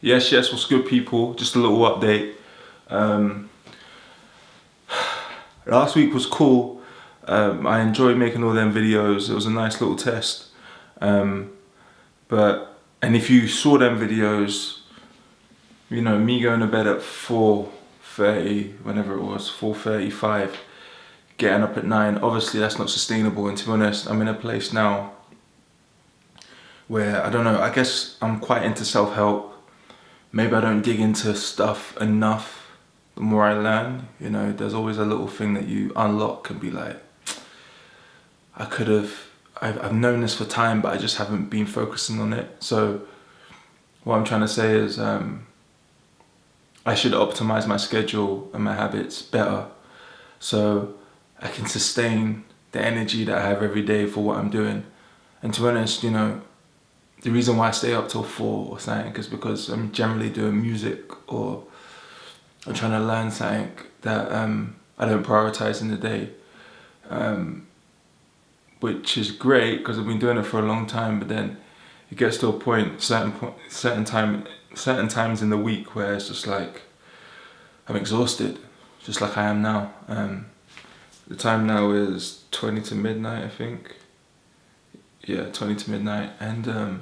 Yes, what's good, people? Just a little update. Last week was cool. I enjoyed making all them videos. It was a nice little test. And if you saw them videos, you know, me going to bed at 4:30, whenever it was, 4:35, getting up at 9, obviously that's not sustainable. And to be honest, I'm in a place now where, I don't know, I guess I'm quite into self-help. Maybe I don't dig into stuff enough. The more I learn, you know, there's always a little thing that you unlock and be like, I've known this for time, but I just haven't been focusing on it. So what I'm trying to say is I should optimize my schedule and my habits better so I can sustain the energy that I have every day for what I'm doing. And to be honest, you know, the reason why I stay up till 4 or something is because I'm generally doing music, or I'm trying to learn something that I don't prioritize in the day, which is great because I've been doing it for a long time. But then it gets to a point, certain times in the week where it's just like I'm exhausted, just like I am now. The time now is 20 to midnight, I think. Yeah, 20 to midnight, and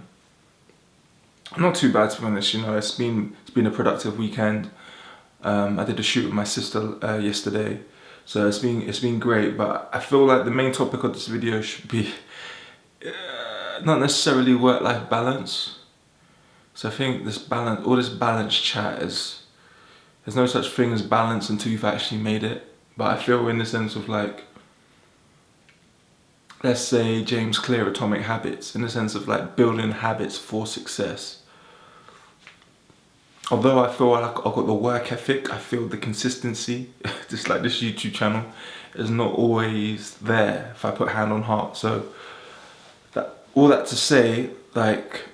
not too bad, to be honest. You know, it's been a productive weekend. I did a shoot with my sister yesterday, so it's been great. But I feel like the main topic of this video should be not necessarily work-life balance. So I think all this balance chat is, there's no such thing as balance until you've actually made it. But I feel in the sense of, like, let's say James Clear, Atomic Habits, in the sense of like building habits for success. Although I feel like I've got the work ethic, I feel the consistency, just like this YouTube channel, is not always there if I put hand on heart. So all that to say, like,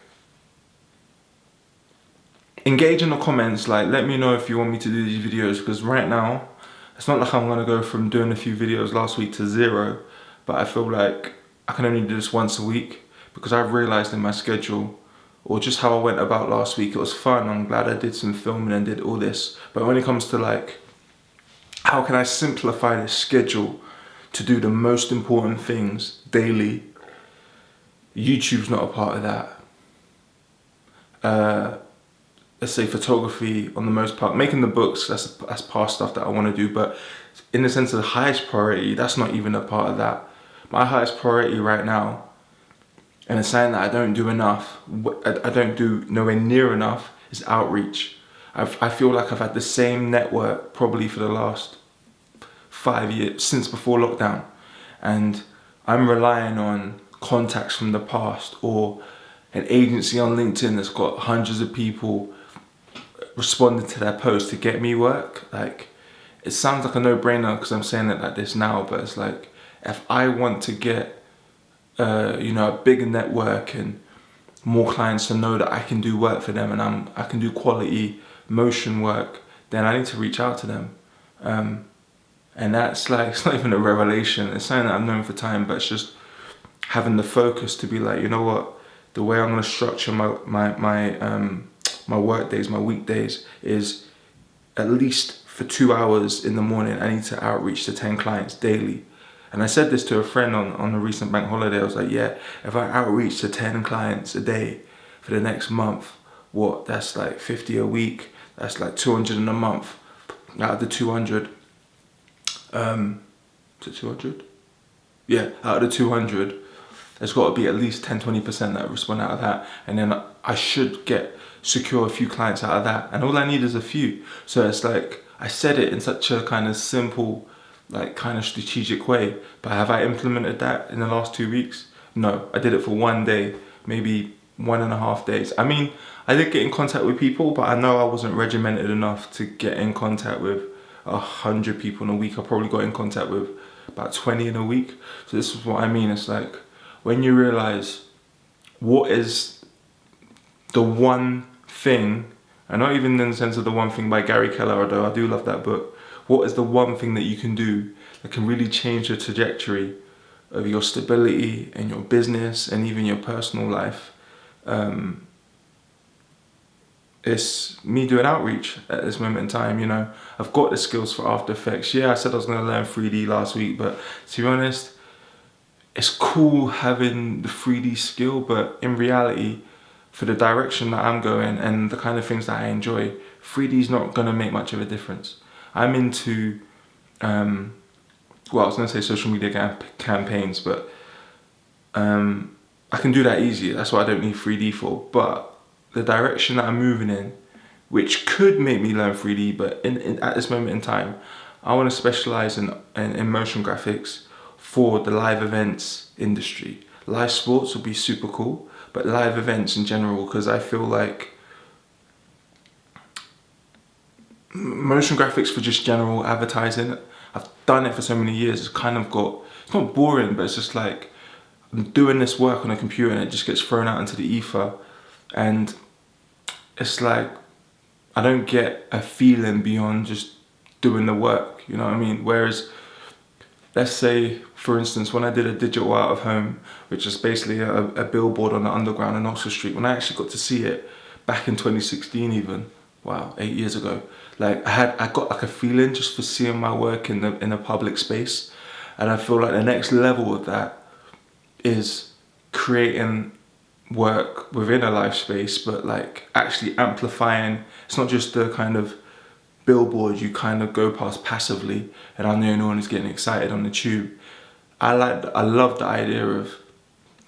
engage in the comments, like, let me know if you want me to do these videos, because right now, it's not like I'm gonna go from doing a few videos last week to 0, but I feel like I can only do this once a week, because I've realized in my schedule, or just how I went about last week, it was fun. I'm glad I did some filming and did all this. But when it comes to, like, how can I simplify this schedule to do the most important things daily, YouTube's not a part of that. Let's say photography, on the most part, making the books, that's past stuff that I want to do. But in the sense of the highest priority, that's not even a part of that. My highest priority right now, and it's saying that I don't do enough, I don't do nowhere near enough, is outreach. I feel like I've had the same network probably for the last 5 years, since before lockdown. And I'm relying on contacts from the past, or an agency on LinkedIn that's got hundreds of people responding to their posts to get me work. Like, it sounds like a no-brainer because I'm saying it like this now, but it's like, if I want to get you know, a bigger network and more clients to know that I can do work for them, and I can do quality motion work, then I need to reach out to them. And that's like, it's not even a revelation, it's something that I've known for time, but it's just having the focus to be like, you know what, the way I'm going to structure my work days, my weekdays, is at least for 2 hours in the morning, I need to outreach to 10 clients daily. And I said this to a friend on a recent bank holiday. I was like, yeah, if I outreach to 10 clients a day for the next month, what, that's like 50 a week, that's like 200 in a month. Out of the 200, is it 200? Yeah, out of the 200, there's got to be at least 10-20% that respond out of that. And then I should secure a few clients out of that. And all I need is a few. So it's like, I said it in such a kind of simple, like, kind of strategic way, but have I implemented that in the last 2 weeks? No, I did it for 1 day, maybe 1.5 days. I mean, I did get in contact with people, but I know I wasn't regimented enough to get in contact with 100 people in a week. I probably got in contact with about 20 in a week. So this is what I mean. It's like, when you realize what is the one thing, and not even in the sense of the one thing by Gary Keller, although I do love that book, what is the one thing that you can do that can really change the trajectory of your stability and your business and even your personal life? it's me doing outreach at this moment in time. You know, I've got the skills for After Effects. Yeah, I said I was going to learn 3D last week, but to be honest, it's cool having the 3D skill, but in reality, for the direction that I'm going and the kind of things that I enjoy, 3D is not going to make much of a difference. I'm into, well, I was going to say social media campaigns, but I can do that easy. That's what I don't need 3D for. But the direction that I'm moving in, which could make me learn 3D, but at this moment in time, I want to specialize in motion graphics for the live events industry. Live sports would be super cool, but live events in general, because I feel like motion graphics for just general advertising, I've done it for so many years, it's kind of got, it's not boring, but it's just like, I'm doing this work on a computer and it just gets thrown out into the ether, and it's like, I don't get a feeling beyond just doing the work, you know what I mean? Whereas, let's say, for instance, when I did a digital out of home, which is basically a billboard on the underground in Oxford Street, when I actually got to see it back in 2016 even, wow, 8 years ago, like I got like a feeling just for seeing my work in a public space. And I feel like the next level of that is creating work within a live space, but like actually amplifying. It's not just the kind of billboard you kind of go past passively and I'm the only one who's getting excited on the tube. I love the idea of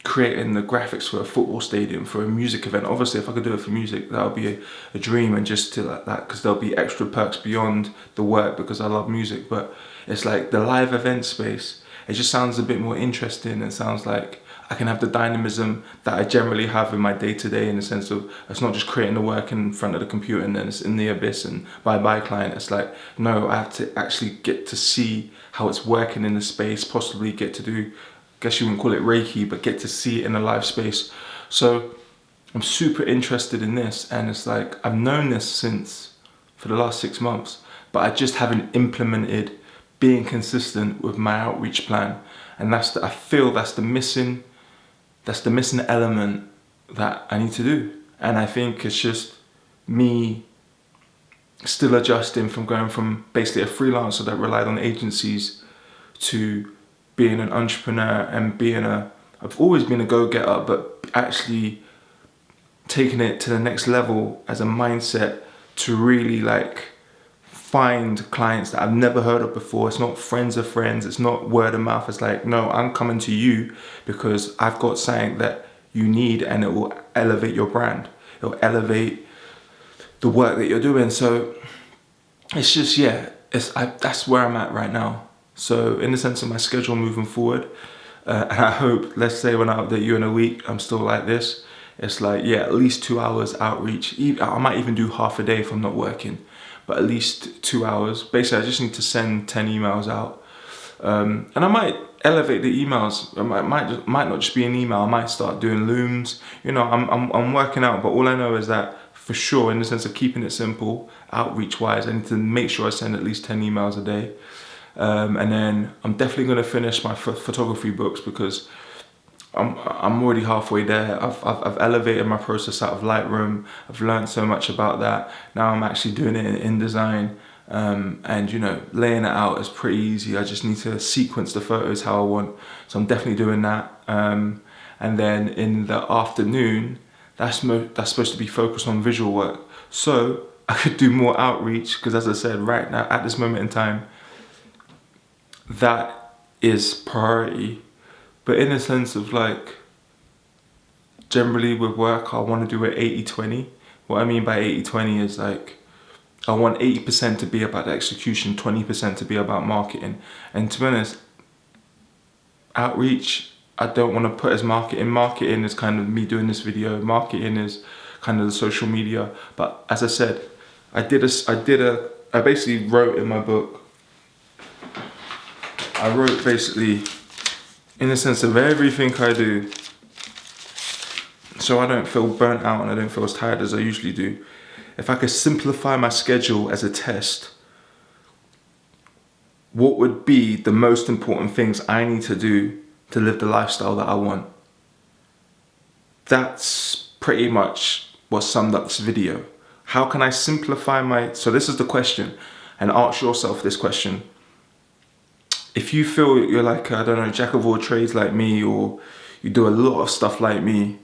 creating the graphics for a football stadium, for a music event. Obviously, if I could do it for music, that would be a dream, and just to like that, because there'll be extra perks beyond the work because I love music. But it's like the live event space, it just sounds a bit more interesting. It sounds like I can have the dynamism that I generally have in my day-to-day, in the sense of it's not just creating the work in front of the computer and then it's in the abyss and bye-bye client. It's like, no, I have to actually get to see how it's working in the space, possibly get to do, I guess you wouldn't call it Reiki, but get to see it in a live space. So I'm super interested in this, and it's like, I've known this for the last 6 months, but I just haven't implemented being consistent with my outreach plan. And I feel that's the missing element that I need to do. And I think it's just me still adjusting from going from basically a freelancer that relied on agencies to being an entrepreneur and I've always been a go-getter, but actually taking it to the next level as a mindset to really like find clients that I've never heard of before. It's not friends of friends, it's not word of mouth. It's like, no, I'm coming to you because I've got something that you need, and it will elevate your brand. It'll elevate the work that you're doing. So it's just, yeah, that's where I'm at right now. So in the sense of my schedule moving forward, and I hope, let's say when I update you in a week, I'm still like this. It's like, yeah, at least 2 hours outreach. I might even do half a day if I'm not working, but at least 2 hours. Basically, I just need to send 10 emails out. And I might elevate the emails. It might not just be an email. I might start doing looms. You know, I'm working out, but all I know is that for sure, in the sense of keeping it simple, outreach-wise, I need to make sure I send at least 10 emails a day. And then I'm definitely going to finish my photography books, because I'm already halfway there. I've elevated my process out of Lightroom. I've learned so much about that. Now I'm actually doing it in InDesign. And you know, laying it out is pretty easy. I just need to sequence the photos how I want. So I'm definitely doing that. And then in the afternoon, that's supposed to be focused on visual work. So I could do more outreach, because as I said, right now, at this moment in time, that is priority. But in a sense of like, generally with work, I want to do it 80-20. What I mean by 80-20 is like, I want 80% to be about the execution, 20% to be about marketing. And to be honest, outreach, I don't want to put as marketing. Marketing is kind of me doing this video. Marketing is kind of the social media. But as I said, I basically wrote in my book, I wrote basically in the sense of everything I do, so I don't feel burnt out and I don't feel as tired as I usually do. If I could simplify my schedule as a test, what would be the most important things I need to do to live the lifestyle that I want? That's pretty much what summed up this video. How can I simplify so this is the question, and ask yourself this question. If you feel you're like, I don't know, jack of all trades like me, or you do a lot of stuff like me,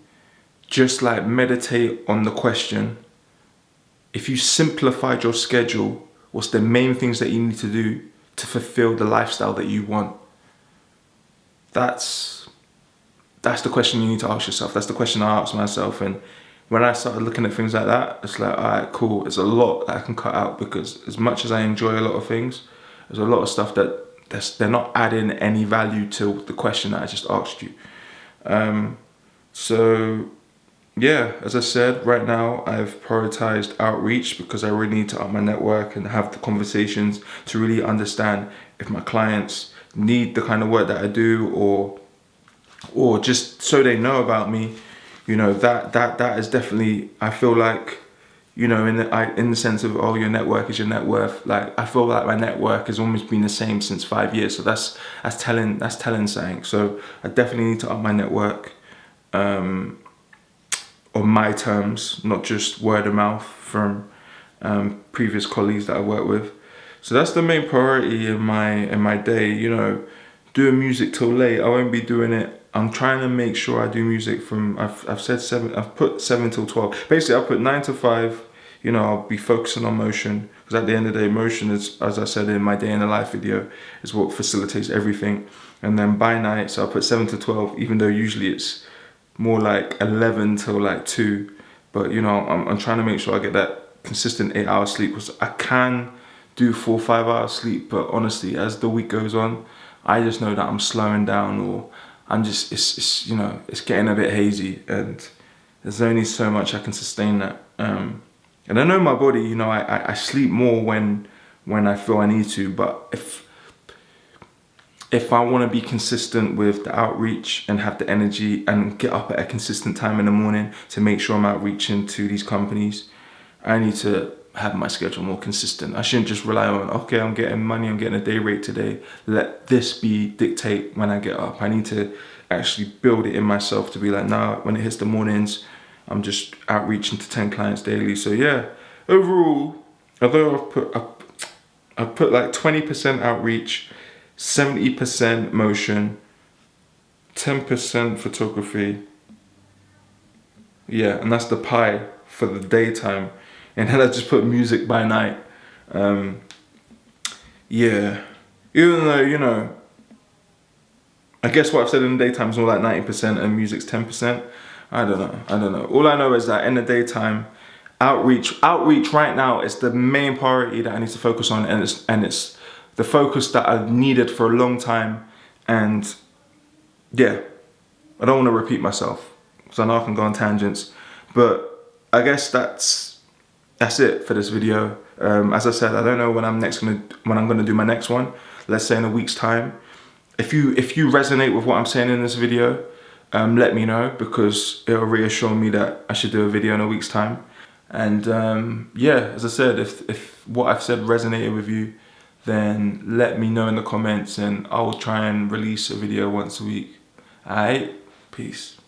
just like meditate on the question. If you simplified your schedule, what's the main things that you need to do to fulfill the lifestyle that you want? That's the question you need to ask yourself. That's the question I asked myself. And when I started looking at things like that, it's like, all right, cool. There's a lot that I can cut out, because as much as I enjoy a lot of things, there's a lot of stuff that they're not adding any value to the question that I just asked you. So yeah, as I said, right now I've prioritized outreach because I really need to up my network and have the conversations to really understand if my clients need the kind of work that I do, or just so they know about me. You know, that is definitely, I feel like, you know, in the sense of, oh, your network is your net worth. Like, I feel like my network has almost been the same since 5 years. So that's telling something. So I definitely need to up my network, on my terms, not just word of mouth from previous colleagues that I work with. So that's the main priority in my day. You know, doing music till late. I won't be doing it. I'm trying to make sure I do music from, I've said 7, I've put 7 till 12. Basically, I put 9 to 5. You know, I'll be focusing on motion, because at the end of the day, motion is, as I said in my day in the life video, is what facilitates everything. And then by night, so I'll put 7 to 12, even though usually it's more like 11 till like 2. But you know, I'm trying to make sure I get that consistent 8-hour sleep, because I can do 4 or 5 hours sleep, but honestly, as the week goes on, I just know that I'm slowing down, or I'm just, it's you know, it's getting a bit hazy, and there's only so much I can sustain that. And I know my body, you know, I sleep more when I feel I need to, but if I want to be consistent with the outreach and have the energy and get up at a consistent time in the morning to make sure I'm outreaching to these companies, I need to have my schedule more consistent. I shouldn't just rely on, okay, I'm getting money, I'm getting a day rate today, let this be dictate when I get up. I need to actually build it in myself to be like, nah, when it hits the mornings, I'm just outreaching to 10 clients daily. So yeah, overall, although I've put like 20% outreach, 70% motion, 10% photography. Yeah, and that's the pie for the daytime. And then I just put music by night. Yeah, even though, you know, I guess what I've said in the daytime is more like 90% and music's 10%. I don't know. All I know is that in the daytime, outreach right now is the main priority that I need to focus on, and it's the focus that I've needed for a long time. And yeah, I don't want to repeat myself, because I know I can go on tangents, but I guess that's it for this video. As I said, I don't know when I'm gonna do my next one. Let's say in a week's time. If you resonate with what I'm saying in this video, let me know, because it'll reassure me that I should do a video in a week's time. And yeah, as I said, if what I've said resonated with you, then let me know in the comments, and I'll try and release a video once a week. Alright, peace.